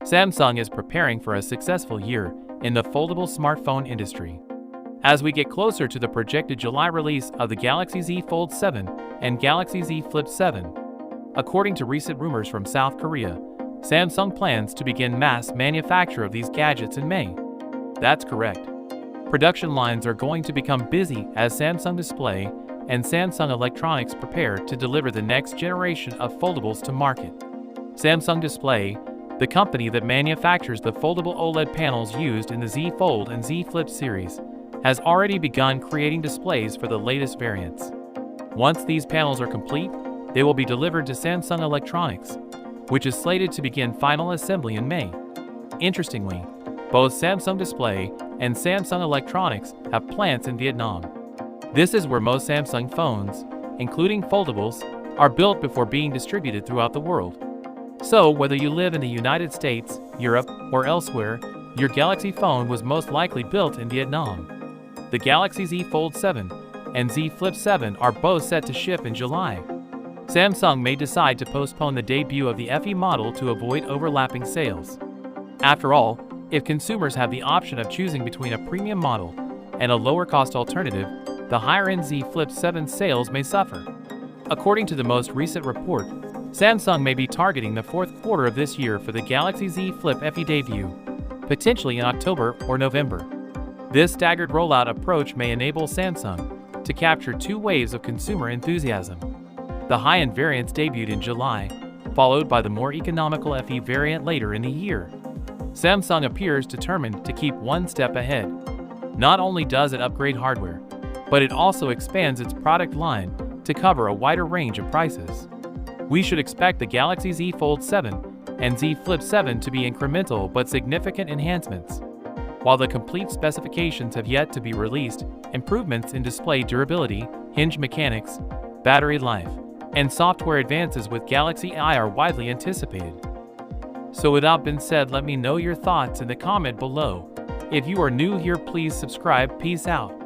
Samsung is preparing for a successful year in the foldable smartphone industry. As we get closer to the projected July release of the Galaxy Z Fold 7 and Galaxy Z Flip 7, according to recent rumors from South Korea, Samsung plans to begin mass manufacture of these gadgets in May. That's correct. Production lines are going to become busy as Samsung Display and Samsung Electronics prepare to deliver the next generation of foldables to market. Samsung Display, the company that manufactures the foldable OLED panels used in the Z Fold and Z Flip series, has already begun creating displays for the latest variants. Once these panels are complete, they will be delivered to Samsung Electronics, which is slated to begin final assembly in May. Interestingly, both Samsung Display and Samsung Electronics have plants in Vietnam. This is where most Samsung phones, including foldables, are built before being distributed throughout the world. So, whether you live in the United States, Europe, or elsewhere, your Galaxy phone was most likely built in Vietnam. The Galaxy Z Fold 7 and Z Flip 7 are both set to ship in July. Samsung may decide to postpone the debut of the FE model to avoid overlapping sales. After all, if consumers have the option of choosing between a premium model and a lower-cost alternative, the higher-end Z Flip 7 sales may suffer. According to the most recent report, Samsung may be targeting the fourth quarter of this year for the Galaxy Z Flip FE debut, potentially in October or November. This staggered rollout approach may enable Samsung to capture two waves of consumer enthusiasm. The high-end variants debuted in July, followed by the more economical FE variant later in the year. Samsung appears determined to keep one step ahead. Not only does it upgrade hardware, but it also expands its product line to cover a wider range of prices. We should expect the Galaxy Z Fold 7 and Z Flip 7 to be incremental but significant enhancements. While the complete specifications have yet to be released, improvements in display durability, hinge mechanics, battery life, and software advances with Galaxy I are widely anticipated. So with that being said, let me know your thoughts in the comment below. If you are new here, please subscribe. Peace out.